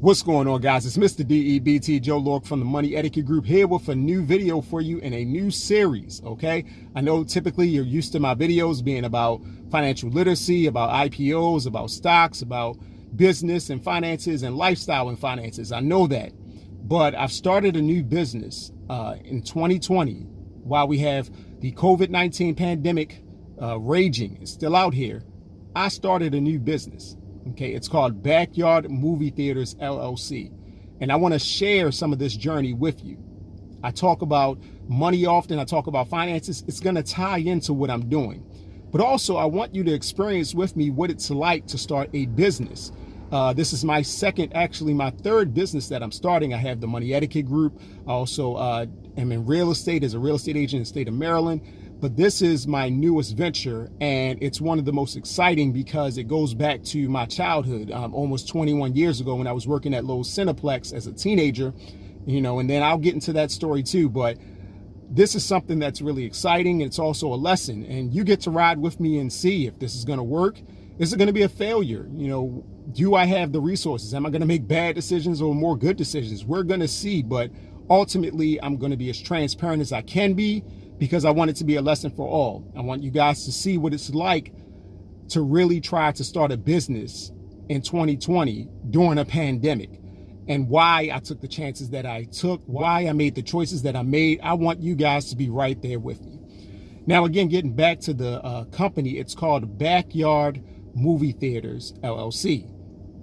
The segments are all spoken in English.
What's going on, guys? It's Mr. DEBT, Joe Lorick from the Money Etiquette Group, here with a new video for you in a new series, okay? I know typically you're used to my videos being about financial literacy, about IPOs, about stocks, about business and finances and lifestyle and finances. I know that. But I've started a new business in 2020 while we have the COVID-19 pandemic raging. It's still out here. I started a new business. Okay, it's called Backyard Movie Theaters LLC. And I want to share some of this journey with you. I talk about money often. I talk about finances. It's going to tie into what I'm doing. But also, I want you to experience with me what it's like to start a business. This is my my third business that I'm starting. I have the Money Etiquette Group. I also am in real estate as a real estate agent in the state of Maryland. But this is my newest venture, and it's one of the most exciting because it goes back to my childhood, almost 21 years ago when I was working at Lowe's Cineplex as a teenager, and then I'll get into that story too. But this is something that's really exciting. It's also a lesson, and you get to ride with me and see if this is going to work. Is it going to be a failure? Do I have the resources? Am I going to make bad decisions or more good decisions? We're going to see, but ultimately I'm going to be as transparent as I can be, because I want it to be a lesson for all. I want you guys to see what it's like to really try to start a business in 2020 during a pandemic, and why I took the chances that I took, why I made the choices that I made. I want you guys to be right there with me. Now, again, getting back to the company, it's called Backyard Movie Theaters LLC.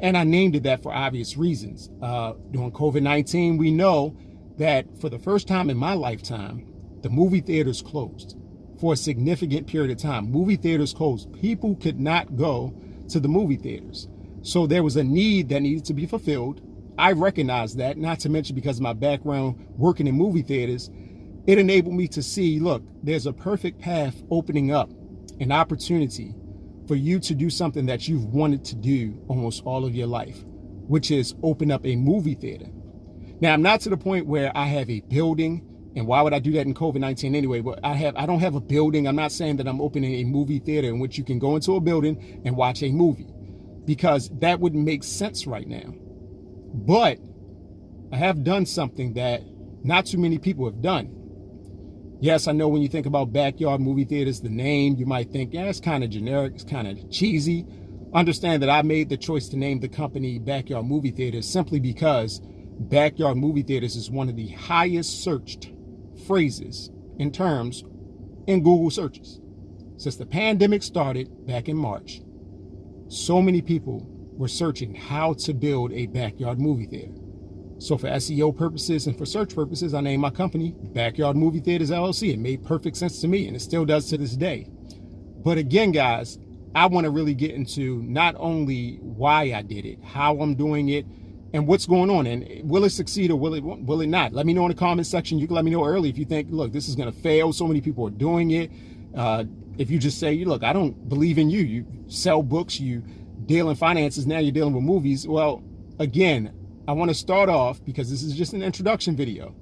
And I named it that for obvious reasons. During COVID-19, we know that for the first time in my lifetime, the movie theaters closed for a significant period of time. Movie theaters closed. People could not go to the movie theaters. So there was a need that needed to be fulfilled. I recognized that, not to mention because of my background working in movie theaters, it enabled me to see, look, there's a perfect path opening up, an opportunity for you to do something that you've wanted to do almost all of your life, which is open up a movie theater. Now, I'm not to the point where I have a building. And why would I do that in COVID-19 anyway? But I don't have a building. I'm not saying that I'm opening a movie theater in which you can go into a building and watch a movie, because that wouldn't make sense right now. But I have done something that not too many people have done. Yes, I know when you think about Backyard Movie Theaters, the name, you might think, yeah, it's kind of generic, it's kind of cheesy. Understand that I made the choice to name the company Backyard Movie Theaters simply because Backyard Movie Theaters is one of the highest searched phrases in terms in Google searches. Since the pandemic started back in March, so many people were searching how to build a backyard movie theater. So for SEO purposes and for search purposes, I named my company Backyard Movie Theaters LLC. It made perfect sense to me, and it still does to this day. But again, guys, I want to really get into not only why I did it, how I'm doing it, and what's going on, and will it succeed or will it not? Let me know in the comment section. You can let me know early if you think, look, this is going to fail. So many people are doing it. If you just say, look, I don't believe in you. You sell books, you deal in finances, now you're dealing with movies. Well, again, I want to start off, because this is just an introduction video.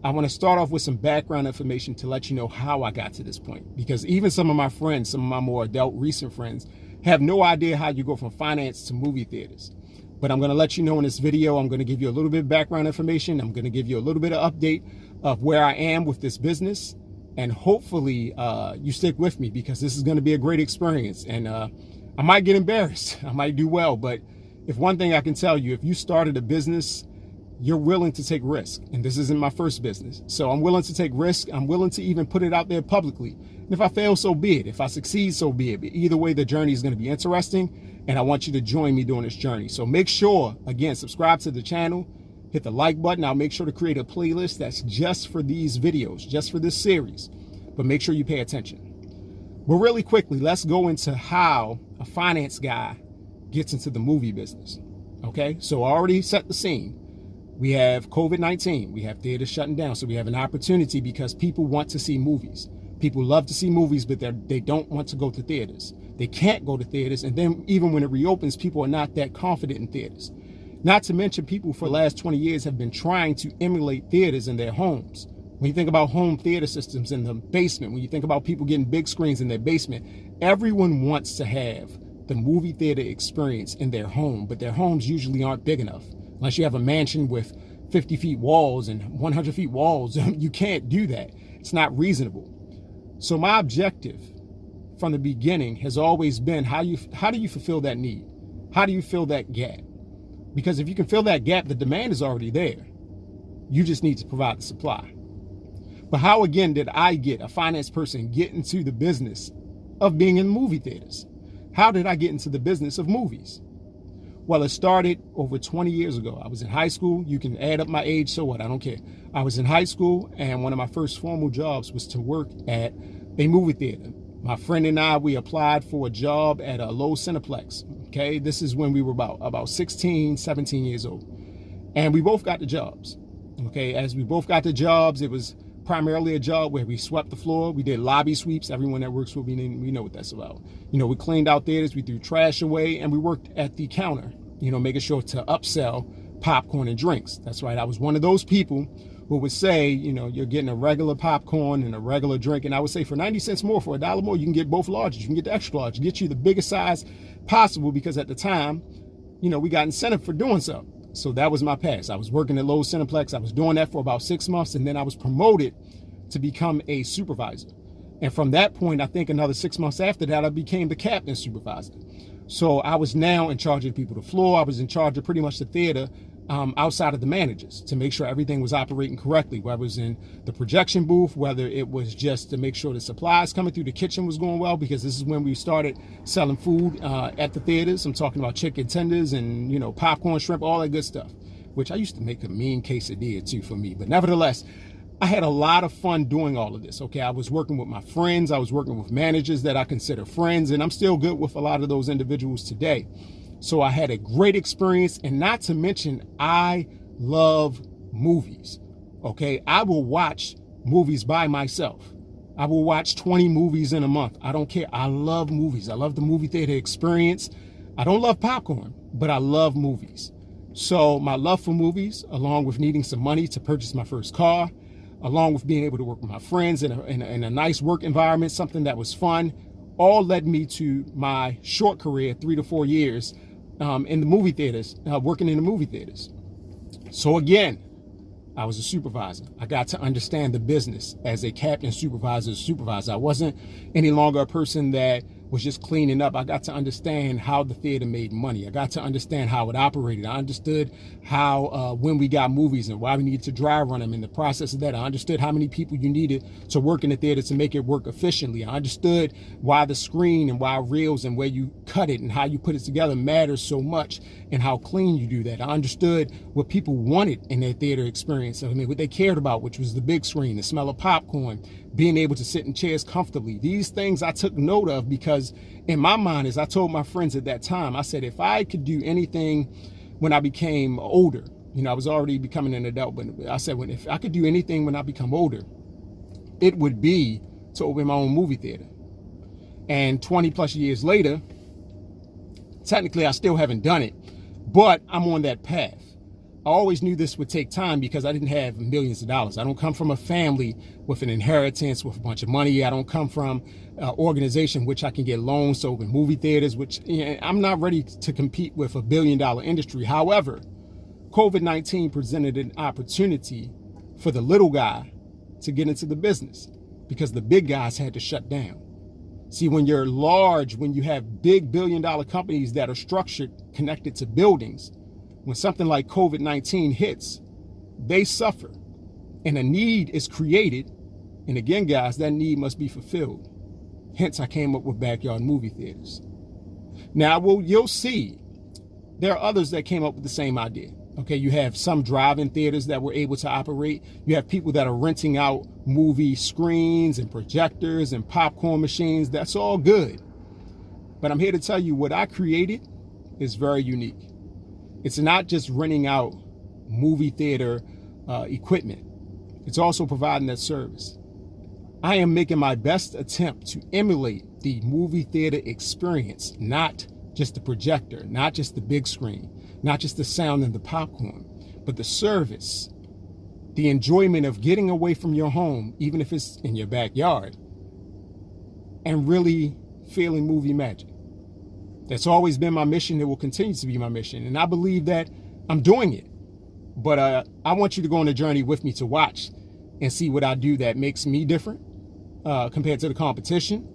I want to start off with some background information to let you know how I got to this point, because even some of my friends, some of my more adult recent friends, have no idea how you go from finance to movie theaters. But I'm going to let you know in this video. I'm going to give you a little bit of background information. I'm going to give you a little bit of update of where I am with this business. And hopefully you stick with me, because this is going to be a great experience. And I might get embarrassed. I might do well. But if one thing I can tell you, if you started a business, you're willing to take risk. And this isn't my first business. So I'm willing to take risk. I'm willing to even put it out there publicly. And if I fail, so be it. If I succeed, so be it. But either way, the journey is going to be interesting. And I want you to join me during this journey. So make sure, again, subscribe to the channel, hit the like button. I'll make sure to create a playlist that's just for these videos, just for this series. But make sure you pay attention. But really quickly, let's go into how a finance guy gets into the movie business. Okay, so I already set the scene. We have COVID-19. We have theaters shutting down. So we have an opportunity because people want to see movies. People love to see movies, but they don't want to go to theaters. They can't go to theaters. And then even when it reopens, people are not that confident in theaters. Not to mention, people for the last 20 years have been trying to emulate theaters in their homes. When you think about home theater systems in the basement, when you think about people getting big screens in their basement, everyone wants to have the movie theater experience in their home, but their homes usually aren't big enough. Unless you have a mansion with 50 feet walls and 100 feet walls, you can't do that. It's not reasonable. So my objective from the beginning has always been, how do you fulfill that need? How do you fill that gap? Because if you can fill that gap, the demand is already there. You just need to provide the supply. But how, again, did I a finance person, get into the business of being in movie theaters? How did I get into the business of movies? Well, it started over 20 years ago. I was in high school. You can add up my age, so what? I don't care. I was in high school, and one of my first formal jobs was to work at a movie theater. My friend and I, we applied for a job at a Lowe's Cineplex. Okay, this is when we were about 16, 17 years old. And we both got the jobs. Okay, as we both got the jobs, it was primarily a job where we swept the floor. We did lobby sweeps. Everyone that works with me, we know what that's about. We cleaned out theaters, we threw trash away, and we worked at the counter, making sure to upsell popcorn and drinks. That's right. I was one of those people who would say, you're getting a regular popcorn and a regular drink. And I would say for 90 cents more, for $1 more, you can get both larges. You can get the extra large, get you the biggest size possible, because at the time, we got incentive for doing so. So that was my past. I was working at Lowe's Cineplex. I was doing that for about 6 months, and then I was promoted to become a supervisor. And from that point, I think another 6 months after that, I became the captain supervisor. So I was now in charge of the people on the floor. I was in charge of pretty much the theater outside of the managers, to make sure everything was operating correctly, whether it was in the projection booth, whether it was just to make sure the supplies coming through the kitchen was going well, because this is when we started selling food at the theaters. I'm talking about chicken tenders and, popcorn, shrimp, all that good stuff, which I used to make a mean quesadilla too for me. But nevertheless, I had a lot of fun doing all of this. Okay, I was working with my friends. I was working with managers that I consider friends, and I'm still good with a lot of those individuals today. So I had a great experience, and not to mention, I love movies. Okay, I will watch movies by myself. I will watch 20 movies in a month. I don't care. I love movies. I love the movie theater experience. I don't love popcorn, but I love movies. So my love for movies, along with needing some money to purchase my first car, along with being able to work with my friends in a nice work environment, something that was fun, all led me to my short career, 3 to 4 years, in the movie theaters, working in the movie theaters. So again, I was a supervisor. I got to understand the business as a captain supervisor. I wasn't any longer a person that was just cleaning up. I got to understand how the theater made money. I got to understand how it operated. I understood how, when we got movies and why we needed to dry run them. In the process of that, I understood how many people you needed to work in the theater to make it work efficiently. I understood why the screen and why reels and where you cut it and how you put it together matters so much, and how clean you do that. I understood what people wanted in their theater experience. What they cared about, which was the big screen, the smell of popcorn, being able to sit in chairs comfortably. These things I took note of, because in my mind, as I told my friends at that time, I said, if I could do anything when I became older, I was already becoming an adult, but I said, if I could do anything when I become older, it would be to open my own movie theater. And 20 plus years later, technically I still haven't done it, but I'm on that path. I always knew this would take time because I didn't have millions of dollars. I don't come from a family with an inheritance with a bunch of money. I don't come from an organization which I can get loans to open movie theaters, which I'm not ready to compete with $1 billion industry. However, COVID-19 presented an opportunity for the little guy to get into the business, because the big guys had to shut down. See, when you're large, when you have big $1 billion companies that are structured, connected to buildings, when something like COVID-19 hits, they suffer, and a need is created. And again, guys, that need must be fulfilled. Hence, I came up with Backyard Movie Theaters. Now, you'll see there are others that came up with the same idea. Okay, you have some drive-in theaters that were able to operate. You have people that are renting out movie screens and projectors and popcorn machines. That's all good. But I'm here to tell you, what I created is very unique. It's not just renting out movie theater equipment. It's also providing that service. I am making my best attempt to emulate the movie theater experience, not just the projector, not just the big screen, not just the sound and the popcorn, but the service, the enjoyment of getting away from your home, even if it's in your backyard, and really feeling movie magic. That's always been my mission. It will continue to be my mission. And I believe that I'm doing it. But I want you to go on a journey with me to watch and see what I do that makes me different compared to the competition.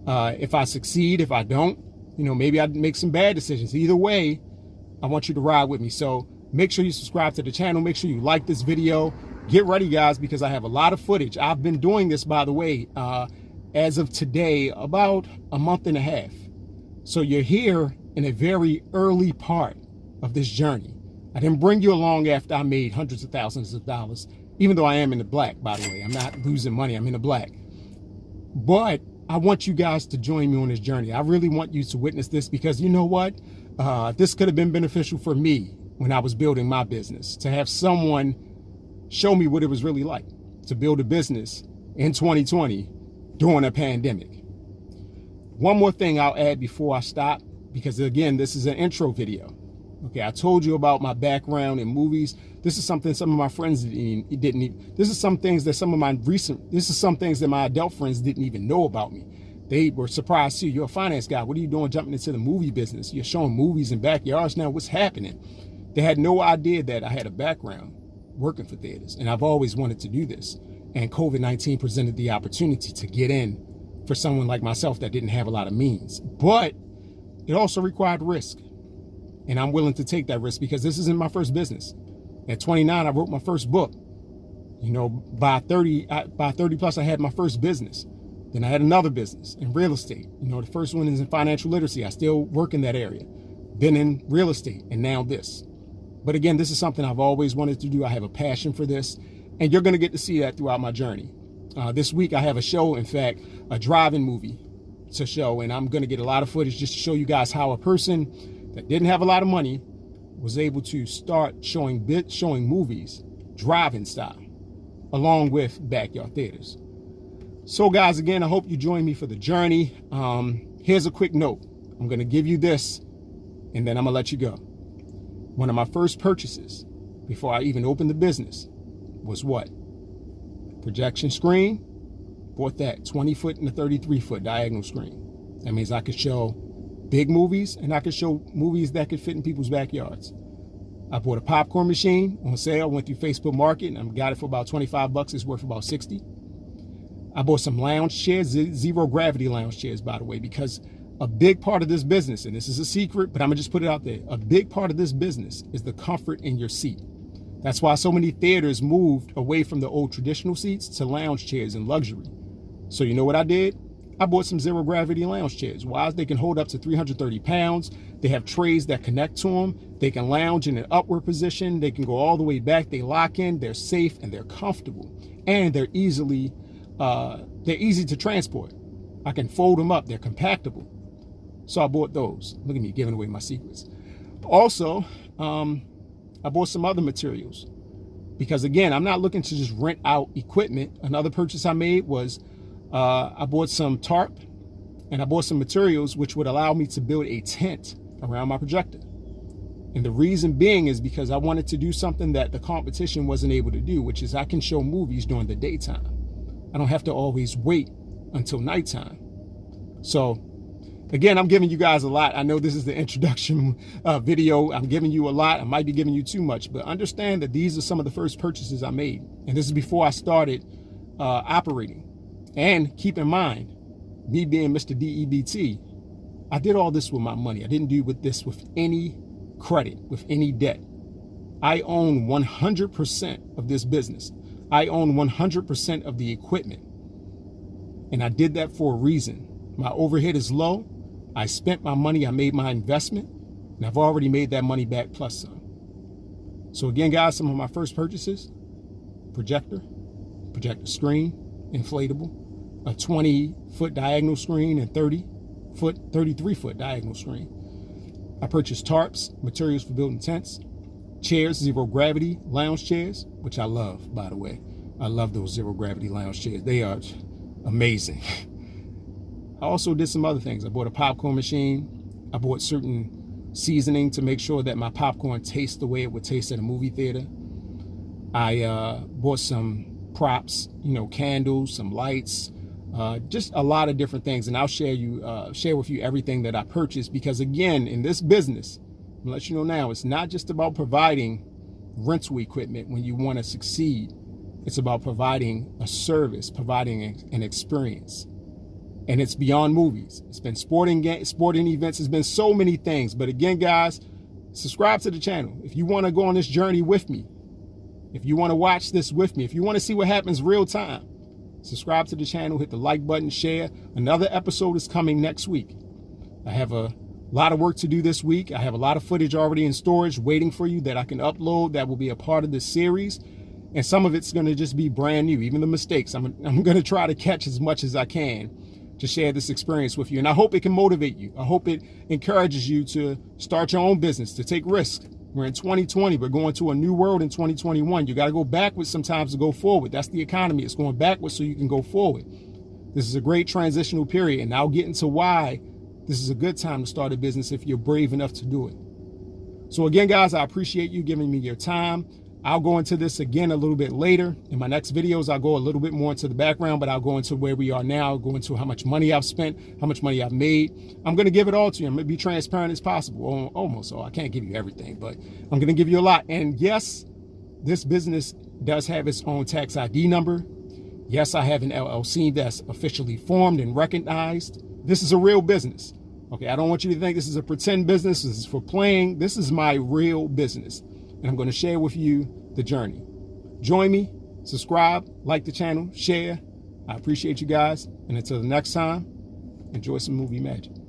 If I succeed, if I don't, maybe I make some bad decisions. Either way, I want you to ride with me. So make sure you subscribe to the channel. Make sure you like this video. Get ready, guys, because I have a lot of footage. I've been doing this, by the way, as of today, about a month and a half. So you're here in a very early part of this journey. I didn't bring you along after I made hundreds of thousands of dollars, even though I am in the black, by the way. I'm not losing money. I'm in the black. But I want you guys to join me on this journey. I really want you to witness this because you know what? This could have been beneficial for me when I was building my business, to have someone show me what it was really like to build a business in 2020 during a pandemic. One more thing I'll add before I stop, because again, this is an intro video. Okay, I told you about my background in movies. This is something some of my friends didn't even, this is some things that some things that my adult friends didn't even know about me. They were surprised too. You're a finance guy. What are you doing jumping into the movie business? You're showing movies in backyards now. What's happening? They had no idea that I had a background working for theaters, and I've always wanted to do this. And COVID-19 presented the opportunity to get in for someone like myself that didn't have a lot of means. But it also required risk. And I'm willing to take that risk because this isn't my first business. At 29, I wrote my first book. By 30 plus, I had my first business. Then I had another business in real estate. The first one is in financial literacy. I still work in that area. Been in real estate, and now this. But again, this is something I've always wanted to do. I have a passion for this, and you're going to get to see that throughout my journey. This week, I have a show, in fact, a drive-in movie to show, and I'm going to get a lot of footage just to show you guys how a person that didn't have a lot of money was able to start showing movies drive-in style, along with Backyard Theaters. So guys, again, I hope you join me for the journey. Here's a quick note. I'm going to give you this, and then I'm going to let you go. One of my first purchases before I even opened the business was what? Projection screen. Bought that 20-foot and a 33-foot diagonal screen. That means I could show big movies, and I could show movies that could fit in people's backyards. I bought a popcorn machine on sale. Went through Facebook Market, and I got it for about 25 bucks. It's worth about 60. I bought some lounge chairs, zero gravity lounge chairs, by the way, because a big part of this business, and this is a secret, but I'm gonna just put it out there. A big part of this business is the comfort in your seat. That's why so many theaters moved away from the old traditional seats to lounge chairs and luxury. So you know what I did? I bought some zero gravity lounge chairs. Why? They can hold up to 330 pounds. They have trays that connect to them. They can lounge in an upward position. They can go all the way back. They lock in. They're safe and they're comfortable, and they're easy to transport. I can fold them up. They're compactable. So I bought those. Look at me giving away my secrets. Also, I bought some other materials because again, I'm not looking to just rent out equipment. Another purchase I made was I bought some tarp, and I bought some materials which would allow me to build a tent around my projector. And the reason being is because I wanted to do something that the competition wasn't able to do, which is I can show movies during the daytime. I don't have to always wait until nighttime. So again, I'm giving you guys a lot. I know this is the introduction video. I'm giving you a lot. I might be giving you too much, but understand that these are some of the first purchases I made. And this is before I started operating. And keep in mind, me being Mr. DEBT, I did all this with my money. I didn't do this with any credit, with any debt. I own 100% of this business. I own 100% of the equipment. And I did that for a reason. My overhead is low. I spent my money. I made my investment. And I've already made that money back plus some. So again, guys, some of my first purchases: projector screen, inflatable, a 20-foot diagonal screen, and 33-foot diagonal screen. I purchased tarps, materials for building tents, chairs, zero gravity lounge chairs, which I love, by the way. I love those zero gravity lounge chairs. They are amazing. I also did some other things. I bought a popcorn machine. I bought certain seasoning to make sure that my popcorn tastes the way it would taste at a movie theater. I bought some props, candles, some lights, just a lot of different things. And I'll share with you everything that I purchased, because again, in this business, I'm gonna let you know now, it's not just about providing rental equipment when you want to succeed. It's about providing a service, providing an experience. And it's beyond movies. It's been sporting events. It's been so many things. But again, guys, subscribe to the channel. If you want to go on this journey with me, if you want to watch this with me, if you want to see what happens real time, subscribe to the channel, hit the like button, share. Another episode is coming next week. I have a lot of work to do this week. I have a lot of footage already in storage waiting for you that I can upload that will be a part of this series. And some of it's going to just be brand new, even the mistakes. I'm going to try to catch as much as I can to share this experience with you. And I hope it can motivate you. I hope it encourages you to start your own business, to take risks. We're in 2020. We're going to a new world in 2021. You got to go backwards sometimes to go forward. That's the economy. It's going backwards so you can go forward. This is a great transitional period. And I'll get into why this is a good time to start a business if you're brave enough to do it. So again, guys, I appreciate you giving me your time. I'll go into this again a little bit later. In my next videos, I'll go a little bit more into the background, but I'll go into where we are now, go into how much money I've spent, how much money I've made. I'm going to give it all to you. I'm going to be transparent as possible. Almost. So I can't give you everything, but I'm going to give you a lot. And yes, this business does have its own tax ID number. Yes, I have an LLC that's officially formed and recognized. This is a real business. Okay, I don't want you to think this is a pretend business. This is for playing. This is my real business. And I'm going to share with you the journey. Join me, subscribe, like the channel, share. I appreciate you guys. And until the next time, enjoy some movie magic.